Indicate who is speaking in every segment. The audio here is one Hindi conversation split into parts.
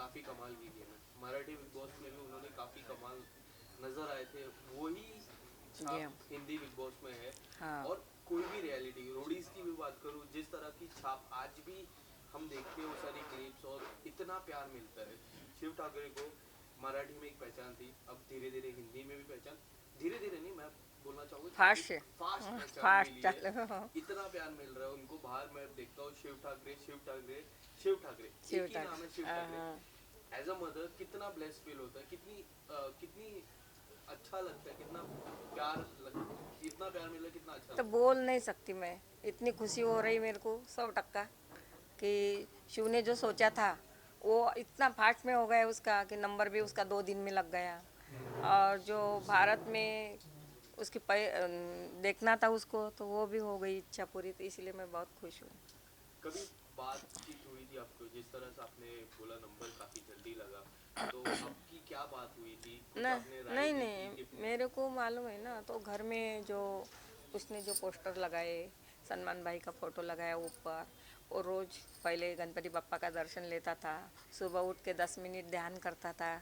Speaker 1: काफी कमाल की गेम है। मराठी बिग बॉस में भी उन्होंने काफी कमाल नजर आए थे, वही छाप
Speaker 2: गेम।
Speaker 1: हिंदी बिग बॉस में है।
Speaker 2: हाँ।
Speaker 1: और कोई भी रियलिटी रोडीज की भी बात करूं, जिस तरह की छाप आज भी हम देखते हैं वो सारी क्लिप्स, और इतना प्यार मिलता है शिव ठाकरे को। मराठी में एक पहचान थी, अब धीरे धीरे हिंदी में भी पहचान, धीरे धीरे नहीं मैं बोलना चाहूंगा कि
Speaker 2: फास्ट
Speaker 1: एक
Speaker 2: है।
Speaker 1: फास्ट पहचान
Speaker 2: फास्ट
Speaker 1: मिली है।
Speaker 2: चलो।
Speaker 1: इतना प्यार मिल रहा है उनको, बाहर मैं देखता हूँ शिव ठाकरे शिव ठाकरे शिव ठाकरे, एक ही
Speaker 2: शिवटाक।
Speaker 1: नाम है शिव ठाकरे।
Speaker 2: हाँ।
Speaker 1: एज अ मदर कितना ब्लेस्ड फील होता है, कितनी अच्छा लगता है, कितना प्यार मिला, कितना अच्छा
Speaker 2: तो
Speaker 1: लगता है।
Speaker 2: बोल नहीं सकती मैं, इतनी खुशी हो रही मेरे को 100% कि शिव ने जो सोचा था वो इतना फास्ट में हो गया उसका कि नंबर भी उसका 2 दिन में लग गया। और जो भारत में उसकी देखना था उसको, तो वो भी हो गई इच्छा पूरी, तो इसलिए मैं बहुत खुश हूँ।
Speaker 1: कभी बातचीत हुई थी आपको, जिस तरह से आपने बोला नंबर काफी जल्दी लगा, तो आपकी क्या बात हुई थी, कुछ
Speaker 2: न
Speaker 1: आपने राय
Speaker 2: नहीं
Speaker 1: दी थी
Speaker 2: नहीं,
Speaker 1: कि
Speaker 2: मेरे को मालूम है ना, तो घर में जो उसने जो पोस्टर लगाए, सलमान भाई का फोटो लगाया ऊपर, और रोज़ पहले गणपति बप्पा का दर्शन लेता था, सुबह उठ के 10 मिनट ध्यान करता था,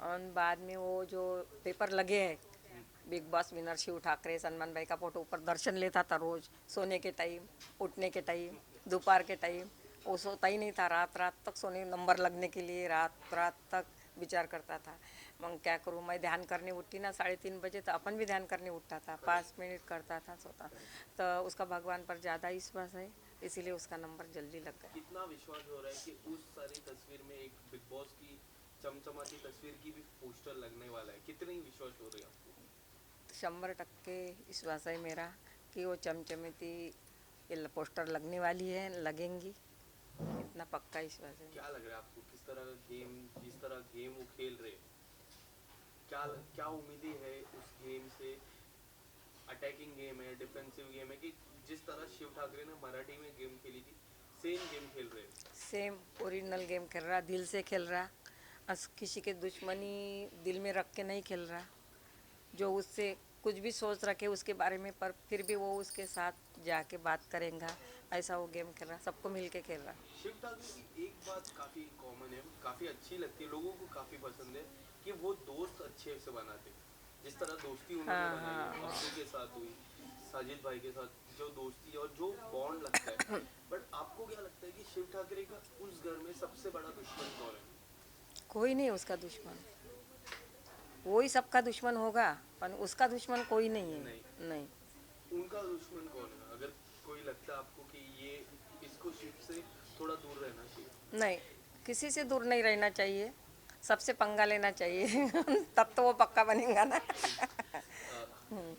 Speaker 2: और बाद में वो जो पेपर लगे हैं
Speaker 1: हम्म,
Speaker 2: बिग बॉस विनर शिव ठाकरे, सलमान भाई का फोटो ऊपर, दर्शन लेता था रोज़, सोने के टाइम, उठने के टाइम, दोपहर के टाइम। वो सोता ही नहीं था, रात रात तक सोने, नंबर लगने के लिए रात रात तक विचार करता था। मग क्या करूँ, मैं ध्यान करने उठती ना 3:30 बजे, तो अपन भी ध्यान करने उठता था,
Speaker 1: करेक्ट
Speaker 2: 5 मिनट करता था, सोता।
Speaker 1: करेक्ट।
Speaker 2: तो उसका भगवान पर ज़्यादा विश्वास है, इसीलिए उसका नंबर जल्दी लग गया।
Speaker 1: कितना विश्वास हो रहा है कि उस सारी तस्वीर में एक बिग बॉस की चमचमाती तस्वीर की भी पोस्टर लगने वाला है, कितनी विश्वास हो रही है आपको?
Speaker 2: 100% विश्वास है मेरा कि वो चमचमती ये पोस्टर लगने वाली है, लगेंगी, इतना पक्का विश्वास है।
Speaker 1: क्या लग रहा है आपको, किस तरह का गेम, जिस तरह गेम वो खेल रहे, क्या क्या उम्मीदें है उस गेम से? अटैकिंग गेम है, डिफेंसिव गेम है, कि जिस तरह शिव ठाकरे ने मराठी में गेम खेली थी, सेम गेम खेल रहे हैं?
Speaker 2: सेम ओरिजिनल गेम खेल रहा, दिल से खेल रहा, किसी के दुश्मनी दिल में रख के नहीं खेल रहा। जो उससे कुछ भी सोच रखे उसके बारे में, पर फिर भी वो उसके साथ जाके बात करेगा, ऐसा वो गेम खेल रहा, सबको मिल के खेल रहा।
Speaker 1: शिव ठाकरे की एक बात काफी कॉमन है, काफी अच्छी लगती है, लोगों को काफी पसंद है, कि वो दोस्त अच्छे से बनाते। जिस तरह दोस्ती उन्होंने
Speaker 2: हाँ
Speaker 1: बनाई है,
Speaker 2: हाँ।
Speaker 1: अब्दू के साथ हुई, साजिद भाई के साथ, जो दोस्ती और जो बॉन्ड लगता है। बट आपको क्या लगता है कि शिव ठाकरे का उस घर में सबसे बड़ा दुश्मन कौन है?
Speaker 2: कोई नहीं उसका दुश्मन, वो ही सबका दुश्मन होगा, पर उसका दुश्मन कोई नहीं
Speaker 1: नहीं,
Speaker 2: है। नहीं।
Speaker 1: उनका दुश्मन कौन है, अगर कोई लगता है आपको कि ये इसको शिव से थोड़ा दूर रहना चाहिए?
Speaker 2: नहीं, किसी से दूर नहीं रहना चाहिए, सबसे पंगा लेना चाहिए। तब तो वो पक्का बनेगा ना।
Speaker 1: अ,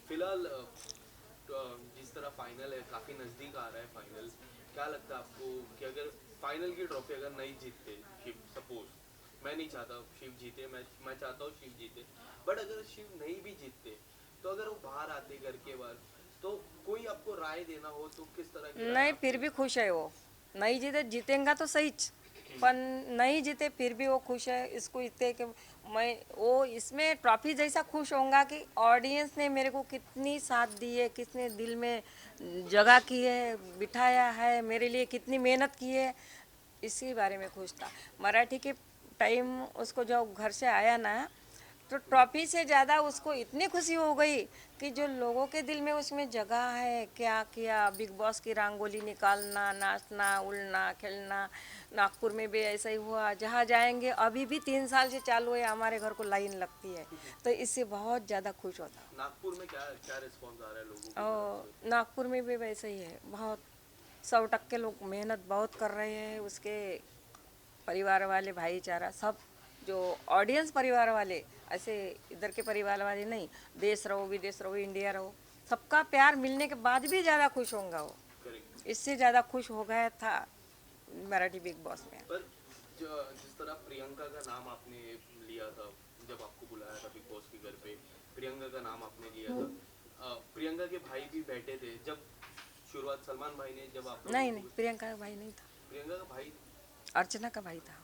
Speaker 1: फिलहाल तो जिस तरह फाइनल है, काफी नजदीक आ रहा है फाइनल, क्या लगता है आपको कि अगर फाइनल की ट्रॉफी अगर नहीं जीतते शिव, सपोज, मैं नहीं चाहता शिव जीते, मैं चाहता हूँ शिव जीते, बट अगर शिव नहीं भी जीतते, तो अगर वो बाहर आते घर के बाहर, तो कोई आपको राय देना हो तो किस तरह की राय
Speaker 2: नहीं,
Speaker 1: आप
Speaker 2: फिर भी
Speaker 1: देंगे?
Speaker 2: खुश है वो। नहीं जीते, जीतेगा तो सही,
Speaker 1: हम्म,
Speaker 2: पर नहीं जीते फिर भी वो खुश है, इसको इतने कि मैं वो इसमें ट्रॉफी जैसा खुश होऊंगा कि ऑडियंस ने मेरे को कितनी साथ दी है, किसने दिल में जगह की है, बिठाया है, मेरे लिए कितनी मेहनत की है, इसी बारे में खुश था। मराठी के टाइम उसको जब घर से आया ना, तो
Speaker 1: हम्म,
Speaker 2: ट्रॉफी से ज़्यादा उसको इतनी खुशी हो गई कि जो लोगों के दिल में उसमें जगह है, क्या किया, बिग बॉस की रंगोली निकालना, नाचना, उड़ना, खेलना। नागपुर में भी ऐसा ही हुआ, जहाँ जाएंगे, अभी भी 3 साल से चालू है, हमारे घर को लाइन लगती है, तो इससे बहुत ज़्यादा खुश होता।
Speaker 1: नागपुर में क्या क्या रिस्पॉन्स आ रहा है लोगों की तरफ
Speaker 2: और
Speaker 1: से?
Speaker 2: नागपुर में भी वैसे ही है, बहुत 100% लोग मेहनत बहुत कर रहे हैं, उसके परिवार वाले, भाईचारा सब, जो ऑडियंस परिवार वाले, ऐसे इधर के परिवार वाले नहीं, देश रहो विदेश रहो इंडिया रहो, सबका प्यार मिलने के बाद भी ज़्यादा खुश होगा वो,
Speaker 1: करेक्ट।
Speaker 2: इससे ज़्यादा खुश हो गया था मराठी बिग बॉस में।
Speaker 1: पर जिस तरह प्रियंका का नाम आपने लिया था, जब आपको बुलाया था बिग बॉस के घर पे, प्रियंका का नाम आपने लिया था। प्रियंका के भाई भी बैठे थे जब शुरुआत, सलमान भाई ने जब आप लोगों
Speaker 2: नहीं नहीं,
Speaker 1: को,
Speaker 2: प्रियंका का भाई नहीं था,
Speaker 1: प्रियंका का भाई,
Speaker 2: अर्चना का भाई था।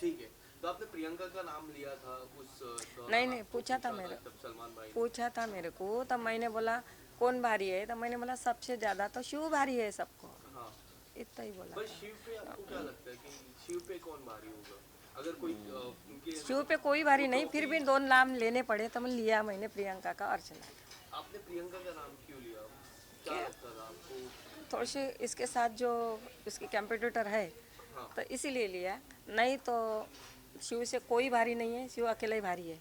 Speaker 1: ठीक है, तो आपने प्रियंका का नाम लिया था उस
Speaker 2: नहीं
Speaker 1: दौरान,
Speaker 2: नहीं,
Speaker 1: आपको
Speaker 2: पूछा था
Speaker 1: पूछा था
Speaker 2: मेरे,
Speaker 1: जब सलमान भाई ने?
Speaker 2: पूछा था मेरे को, तब मैंने बोला कौन भारी है, तब मैंने बोला सबसे ज़्यादा तो शिव भारी है सबको।
Speaker 1: हाँ,
Speaker 2: इतना ही बोला
Speaker 1: पर
Speaker 2: था।
Speaker 1: शिव पे आपको क्या लगता है कि शिव पे कौन भारी होगा? अगर कोई उनके
Speaker 2: शिव पे कोई भारी
Speaker 1: वो
Speaker 2: नहीं, फिर भी
Speaker 1: ट्रॉफी,
Speaker 2: 2 नाम लेने पड़े तो मैं लिया मैंने प्रियंका का, अर्चना का।
Speaker 1: आपने प्रियंका का नाम क्यों लिया? क्या
Speaker 2: क्या
Speaker 1: लगता था आपको?
Speaker 2: थोड़ी सी इसके साथ जो उसकी कंपटीटर है
Speaker 1: हाँ,
Speaker 2: तो इसीलिए लिया, नहीं तो शिव से कोई भारी नहीं है, शिव अकेला ही भारी है।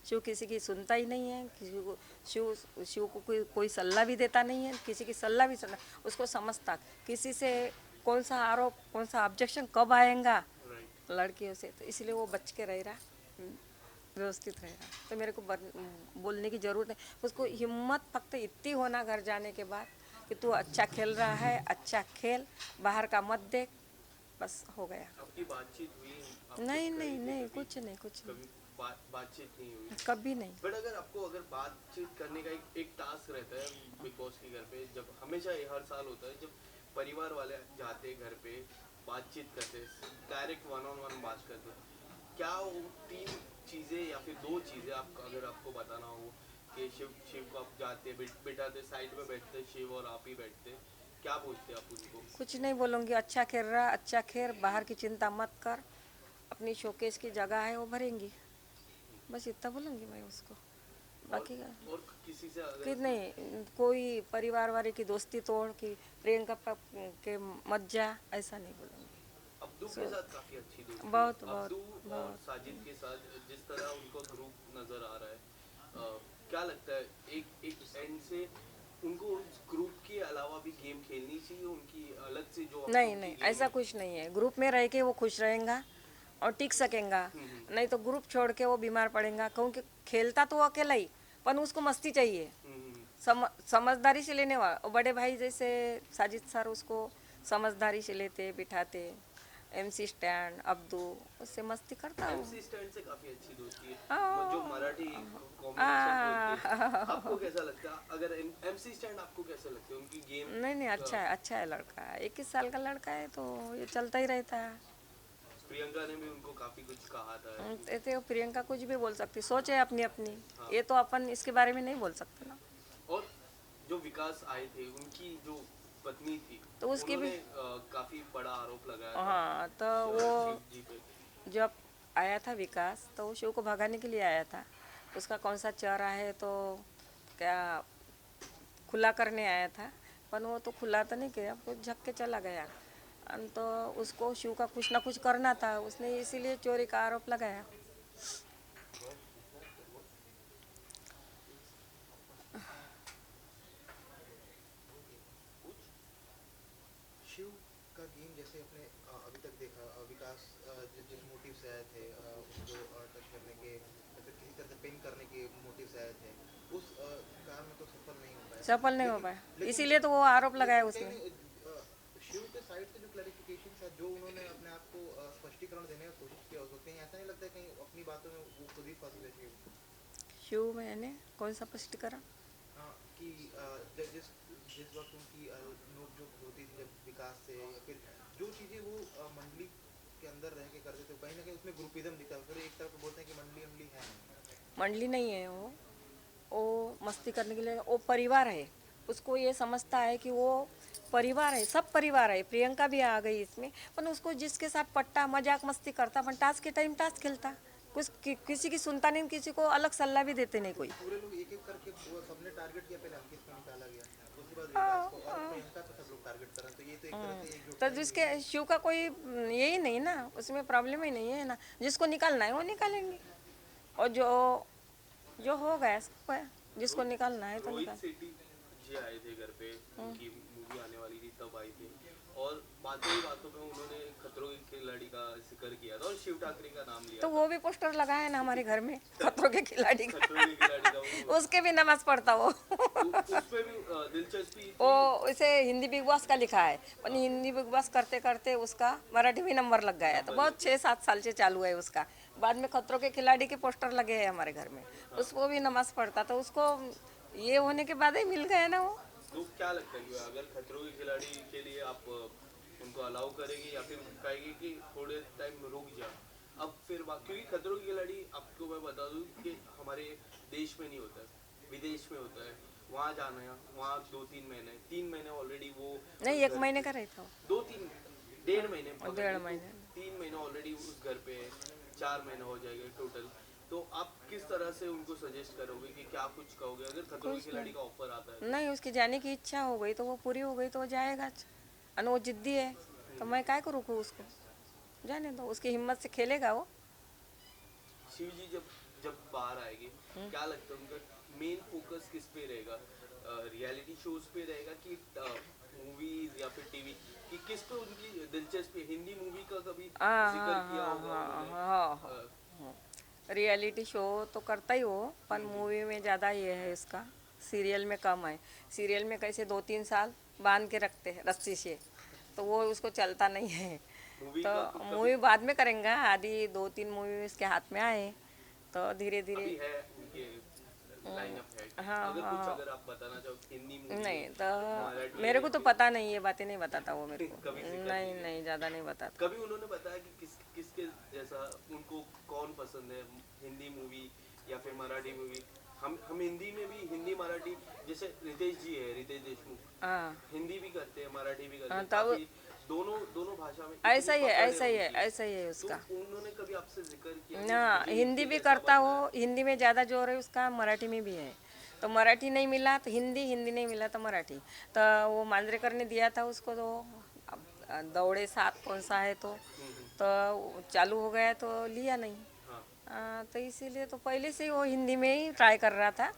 Speaker 2: शिव किसी की सुनता ही नहीं है, किसी को शिव शिव को कोई सलाह भी देता नहीं है, किसी की सलाह भी सुनना उसको समझता, किसी से कौन सा आरोप कौन सा ऑब्जेक्शन कब आएगा
Speaker 1: राइट।
Speaker 2: लड़कियों से, तो इसलिए वो बच के रह रहा, व्यवस्थित रह रहा। तो मेरे को बोलने की ज़रूरत नहीं, उसको हिम्मत फक्त इतनी होना घर जाने के बाद कि तू अच्छा खेल रहा है, अच्छा खेल, बाहर का मत देख, बस हो गया।
Speaker 1: आपकी बातचीत हुई? आप
Speaker 2: नहीं
Speaker 1: कुछ कहे
Speaker 2: नहीं
Speaker 1: थे
Speaker 2: नहीं,
Speaker 1: कभी?
Speaker 2: कुछ नहीं कुछ नहीं,
Speaker 1: कभी बातचीत नहीं हुई?
Speaker 2: कभी नहीं।
Speaker 1: बट अगर आपको अगर बातचीत करने का एक टास्क रहता है बिग बॉस के घर पे, जब हमेशा ये हर साल होता है जब परिवार वाले जाते हैं घर पे, बातचीत करते, डायरेक्ट वन ऑन वन बात करते, क्या वो 3 चीज़ें या फिर 2 चीज़ें आप अगर आपको बताना हो कि शिव शिव को आप जाते बिठाते साइड में बैठते शिव और आप ही बैठते, क्या बोलते आप उनको?
Speaker 2: कुछ नहीं बोलूँगी, अच्छा खेल रहा, अच्छा खेल, बाहर की चिंता मत कर, अपनी शोकेस की जगह है वो भरेंगी, बस इतना बोलूँगी मैं उसको।
Speaker 1: और
Speaker 2: बाकी का
Speaker 1: और किसी से
Speaker 2: कि
Speaker 1: अगर
Speaker 2: नहीं, कोई परिवार वाले की दोस्ती तोड़ कि प्रियंका के मत जा, ऐसा नहीं बोलूँगी।
Speaker 1: अब्दू के
Speaker 2: सो
Speaker 1: साथ काफी अच्छी दोस्ती है,
Speaker 2: बहुत बहुत
Speaker 1: अब्दू और
Speaker 2: बहुत
Speaker 1: साजिद के साथ जिस तरह उनका ग्रुप नजर आ रहा है, क्या लगता है एक एक एंड से उनको उस ग्रुप के अलावा भी गेम खेलनी चाहिए, उनकी अलग से जो
Speaker 2: नहीं
Speaker 1: उनकी
Speaker 2: नहीं,
Speaker 1: गेम
Speaker 2: ऐसा
Speaker 1: है?
Speaker 2: कुछ नहीं है, ग्रुप में रह के वो खुश रहेगा और टिक सकेगा, नहीं तो ग्रुप छोड़ के वो बीमार पड़ेगा, क्योंकि खेलता तो वो अकेला ही, पर उसको मस्ती चाहिए,
Speaker 1: हम्म।
Speaker 2: समझदारी से लेने वाला, और बड़े भाई जैसे साजिद सर उसको समझदारी से लेते बिठाते, MC स्टैंड अब्दू, उससे मस्ती करता हूँ।
Speaker 1: एमसी स्टैंड से काफी अच्छी दोस्ती है, जो
Speaker 2: आ,
Speaker 1: मराठी कॉम्बिनेशन बोलते हैं,
Speaker 2: आ,
Speaker 1: आपको कैसा लगता है? अगर एमसी स्टैंड आपको कैसे लगते हैं उनकी गेम?
Speaker 2: नहीं नहीं, अच्छा है लड़का, 21 साल का लड़का है तो ये चलता ही रहता है।
Speaker 1: प्रियंका ने भी उनको काफी कुछ कहा था।
Speaker 2: ऐसे प्रियंका कुछ भी बोल सकती, सोच है अपनी अपनी,
Speaker 1: हाँ।
Speaker 2: ये तो अपन इसके बारे में नहीं बोल सकते ना।
Speaker 1: और जो विकास आए थे उनकी जो पत्नी थी,
Speaker 2: तो उसकी भी,
Speaker 1: उन्होंने काफी बड़ा आरोप लगाया था
Speaker 2: हाँ तो वो
Speaker 1: शिव जी पे।
Speaker 2: जब आया था विकास तो वो शिव को भगाने के लिए आया था, उसका कौन सा चेहरा है तो क्या खुला करने आया था, पर वो तो खुला तो नहीं किया, वो झक के चला गया। तो उसको शिव का कुछ ना कुछ करना था, उसने इसीलिए चोरी का आरोप लगाया।
Speaker 3: शिव का गेम जैसे अपने अभी तक देखा, विकास जिस मोटिव से आए थे, उसको टच करने के या फिर किसी तरह से पिन करने के मोटिव से आए थे, उस काम में तो सफल नहीं हो पाया।
Speaker 2: सफल नहीं हो
Speaker 3: लेकिन
Speaker 2: पाया,
Speaker 3: लेकिन
Speaker 2: इसीलिए तो वो आरोप लगाया
Speaker 3: लेकिन
Speaker 2: उसने।
Speaker 3: कहीं शिव के साइड से जो क्लैरिफिकेशन है, जो उन्होंने अपने आप को स्पष्टीकरण देने का कोशिश किया, उसको कहीं ऐसा नहीं लगता है कहीं अपनी बातों में वो खुद ही फंस गए शिव?
Speaker 2: शिव मैंने कौन सा स्पष्टीकरण?
Speaker 3: कि जिस जिस वक्त उनकी नोकझोंक होती थी जब विकास से, या फिर जो चीज़ें वो मंडली के अंदर रह के करते थे, कहीं ना कहीं उसमें ग्रुपिज्म दिखता है। फिर एक तरफ बोलते हैं कि मंडली मंडली है नहीं।
Speaker 2: मंडली नहीं है वो मस्ती करने के लिए, वो परिवार है, उसको ये समझता है कि वो परिवार है, सब परिवार है, प्रियंका भी आ गई इसमें, पर उसको जिसके साथ पट्टा मजाक मस्ती करता, पर टास्क के टाइम टास्क खेलता, किसी की सुनता नहीं, किसी को अलग सलाह भी देते नहीं कोई।
Speaker 3: क्योंकि पूरे लोग एक एक करके वो सबने टारगेट किया, पहले अंकित को निकाला गया, उसके बाद विकास
Speaker 2: हाँ
Speaker 3: को, और प्रियंका को सब लोग टारगेट कर रहे हैं, तो ये तो एक तरह से एकजुटता
Speaker 2: तो
Speaker 3: ही
Speaker 2: जिसके
Speaker 3: हुई।
Speaker 2: शिव का कोई यही नहीं ना, उसमें प्रॉब्लम ही नहीं है ना, जिसको निकालना है वो निकालेंगे, और जो जो हो गया सो गया, जिसको निकालना है तो
Speaker 1: रोहित
Speaker 2: निकाल।
Speaker 1: सेठी जी आए थे घर पे, उनकी मूवी आने वाली थी तब आए थे, और बातों ही बातों में उन्होंने खतरों के खिलाड़ी का जिक्र किया था और शिव ठाकरे का नाम लिया
Speaker 2: तो
Speaker 1: था।
Speaker 2: वो भी पोस्टर लगाया है ना हमारे घर में, खतरों के खिलाड़ी का,
Speaker 1: खतरों के खिलाड़ी का वो
Speaker 2: उसके भी नमाज पढ़ता वो।
Speaker 1: उसमें भी दिलचस्पी
Speaker 2: वो
Speaker 1: थी।
Speaker 2: उसे हिंदी बिग बॉस का लिखा है, पर हिंदी बिग बॉस करते करते उसका मराठी भी नंबर लग गया है, तो
Speaker 1: नंबर
Speaker 2: बहुत
Speaker 1: लग
Speaker 2: 6-7 साल से चालू है उसका। बाद में खतरों के खिलाड़ी के पोस्टर लगे हैं हमारे घर में, उसको भी नमाज पढ़ता, तो उसको ये होने के बाद ही मिल गया ना वो।
Speaker 1: तो क्या लगता है कि अगर खतरों के खिलाड़ी के लिए आप उनको अलाउ करेंगे या फिर कहेंगे कि थोड़े टाइम रुक जा? अब फिर क्योंकि खतरों के खिलाड़ी आपको मैं बता दूं कि हमारे देश में नहीं होता है, विदेश में होता है, वहाँ जाना है, वहाँ 2-3 महीने, 3 महीने ऑलरेडी वो
Speaker 2: नहीं,
Speaker 1: उस
Speaker 2: 1
Speaker 1: घर
Speaker 2: महीने
Speaker 1: पे-
Speaker 2: का रहता हूँ।
Speaker 1: 2-3 1.5 महीने पकड़
Speaker 2: 1.5
Speaker 1: ली,
Speaker 2: महीने।
Speaker 1: तो 3 महीने ऑलरेडी उस घर पे है, 4 महीने हो जाएंगे टोटल। तो आप किस तरह से उनको सजेस्ट करोगे कि क्या कुछ कहोगे अगर खतरों के
Speaker 2: कुछ
Speaker 1: खिलाड़ी
Speaker 2: नहीं।
Speaker 1: का ऑफर आता है?
Speaker 2: नहीं, उसकी जाने की इच्छा हो गई तो वो पूरी हो गई तो वो जाएगा। और वो जिद्दी है तो मैं काय को रोकूँ उसको, जाने दो, उसकी हिम्मत से खेलेगा वो।
Speaker 1: शिव जी जब जब बाहर आएंगे, क्या लगता है उनका मेन फोकस किस पे रहेगा? रियलिटी शोज पे रहेगा कि मूवीज या फिर टीवी, कि किस पे उनकी दिलचस्पी? हिंदी मूवी का कभी
Speaker 2: हाँ
Speaker 1: जिक्र
Speaker 2: हाँ
Speaker 1: किया
Speaker 2: हाँ
Speaker 1: होगा
Speaker 2: हाँ
Speaker 1: उन्होंने?
Speaker 2: हाँ हाँ। रियलिटी शो तो करता ही हो, पर मूवी में ज़्यादा ये है इसका, सीरियल में कम है। सीरियल में कैसे 2-3 साल बांध के रखते हैं रस्सी से, तो वो उसको चलता नहीं है।
Speaker 1: मूवी
Speaker 2: तो
Speaker 1: का कभी
Speaker 2: मूवी बाद में करेंगे, आदि 2-3 मूवी इसके हाथ में आए तो धीरे धीरे।
Speaker 1: अभी है उनके लाइनअप है?
Speaker 2: हाँ
Speaker 1: अगर
Speaker 2: हाँ
Speaker 1: कुछ
Speaker 2: हाँ।
Speaker 1: अगर आप बताना चाहो हिंदी मूवी
Speaker 2: नहीं
Speaker 1: है,
Speaker 2: तो
Speaker 1: मराठी
Speaker 2: मेरे
Speaker 1: है,
Speaker 2: को तो पता नहीं, ये बातें नहीं बताता वो मेरे को।
Speaker 1: कभी जिक्र
Speaker 2: नहीं
Speaker 1: किया?
Speaker 2: नहीं, ज़्यादा नहीं बताता।
Speaker 1: कभी उन्होंने बताया कि किसके जैसा उनको कौन पसंद है, हिंदी मूवी या फिर मराठी मूवी? हम हिंदी में भी, हिंदी मराठी, जैसे रितेश जी है, रितेश देशमुख,
Speaker 2: हाँ
Speaker 1: हिंदी भी करते हैं मराठी भी करते
Speaker 2: हाँ,
Speaker 1: हैं,
Speaker 2: तब
Speaker 1: काफी दोनों दोनों भाषा में इतनी
Speaker 2: ऐसा ही है,
Speaker 1: पकड़
Speaker 2: ऐसा ही है,
Speaker 1: उनकी।
Speaker 2: ऐसा ही है
Speaker 1: तो
Speaker 2: उसका।
Speaker 1: उन्होंने कभी आपसे जिक्र किया कि
Speaker 2: ना,
Speaker 1: मुझे
Speaker 2: हिंदी
Speaker 1: इनके
Speaker 2: भी
Speaker 1: जैसा
Speaker 2: करता
Speaker 1: बनना
Speaker 2: हो,
Speaker 1: है?
Speaker 2: हिंदी में ज़्यादा जोर है उसका, मराठी में भी है। तो मराठी नहीं मिला तो हिंदी, हिंदी नहीं मिला तो मराठी। तो वो मांजरेकर ने दिया था उसको, तो दौड़े साथ कौन सा है तो वो चालू हो गया तो लिया नहीं।
Speaker 1: हाँ,
Speaker 2: तो इसीलिए तो पहले से ही वो हिंदी में ही ट्राई कर रहा था,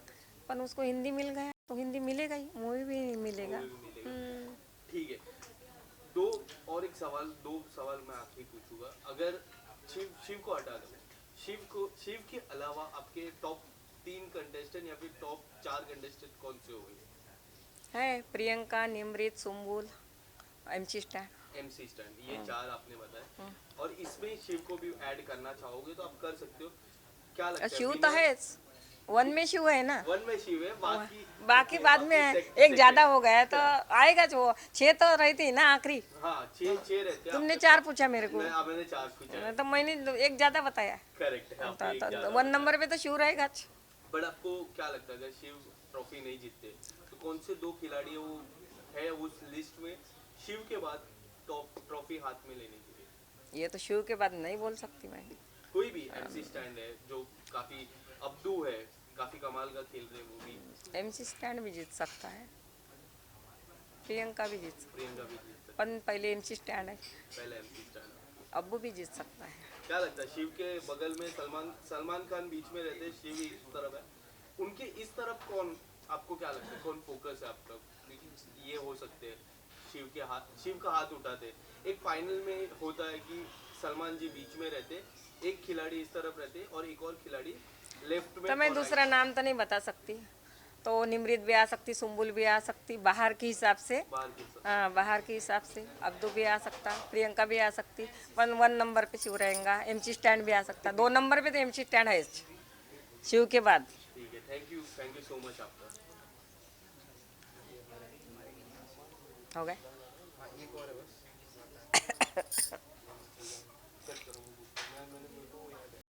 Speaker 2: पर उसको हिंदी मिल गया तो हिंदी मिलेगा ही, मूवी भी मिलेगा।
Speaker 1: मूवी भी मिलेगा।
Speaker 2: हम्म।
Speaker 1: ठीक है, दो और एक सवाल, दो सवाल मैं आखिरी पूछूंगा। अगर शिव शिव को हटा दो, शिव के अलावा आपके टॉप 3 कंटेस्टेंट या फिर टॉप 4 कंटेस्टेंट कौन से हो गए?
Speaker 2: है Priyanka, Nimrit, Sumbul, MC stand.
Speaker 1: MC stand, ये 4 आपने बताया, और इसमें शिव को भी ऐड करना चाहोगे तो आप कर सकते हो। क्या लगता है
Speaker 2: शिव तो है, 1 में शिव है ना।
Speaker 1: वन में शिव है, बाकी
Speaker 2: बाकी बाद में है, एक
Speaker 1: second।
Speaker 2: ज्यादा हो गया तो आएगा जो 6 तो रहती है ना आखिरी।
Speaker 1: हाँ, 6 रहते हैं
Speaker 2: तुमने
Speaker 1: आपके
Speaker 2: 4
Speaker 1: पास।
Speaker 2: पूछा मेरे को,
Speaker 1: मैंने 4 पूछा है।
Speaker 2: तो मैंने एक ज्यादा बताया।
Speaker 1: करेक्ट है, आपने एक
Speaker 2: तो
Speaker 1: ज्यादा
Speaker 2: 1 नंबर पे तो शिव रहेगा।
Speaker 1: बट आपको क्या लगता है अगर शिव ट्रॉफी नहीं जीतते तो कौन से 2 खिलाड़ी वो है उस लिस्ट में शिव के बाद टॉप ट्रॉफी हाथ में लेने के लिए?
Speaker 2: ये तो शिव के बाद नहीं बोल सकती मैं।
Speaker 1: कोई भी MC स्टैंड है जो काफी अब्दू है, काफी कमाल का खेल रहे हैं वो भी,
Speaker 2: MC स्टैंड भी जीत सकता है, प्रियंका भी जीत सकती
Speaker 1: प्रियंका भी जीत सकती
Speaker 2: है, पर पहले MC स्टैंड है,
Speaker 1: है, पहले MC स्टैंड।
Speaker 2: अब्बू भी जीत सकता है।
Speaker 1: क्या लगता है शिव के बगल में सलमान खान बीच में रहते हैं, शिव इस तरफ है, उनके इस तरफ कौन, आपको क्या लगता है कौन फोकस है आपका? ये हो सकते हैं शिव का हाथ उठाते। एक फाइनल में होता है कि सलमान जी बीच में रहते, एक खिलाड़ी इस तरफ रहते और एक और खिलाड़ी लेफ्ट में
Speaker 2: तो मैं
Speaker 1: और
Speaker 2: दूसरा नाम तो नहीं बता सकती, तो निमृत भी आ सकती, सुम्बुल भी आ सकती, बाहर के हिसाब से।
Speaker 1: बाहर के साथ।
Speaker 2: हाँ, बाहर के हिसाब से अब्दू भी आ सकता, प्रियंका भी आ सकती, 1 नंबर पे शिव रहेगा, MC स्टैंड भी आ सकता, 2 नंबर पे तो MC स्टैंड है शिव के बाद।
Speaker 1: ठीक है, थैंक यू सो मच आपका।
Speaker 2: हो गए।
Speaker 3: हाँ, एक और है बस।
Speaker 1: सेट करूँगा, मैंने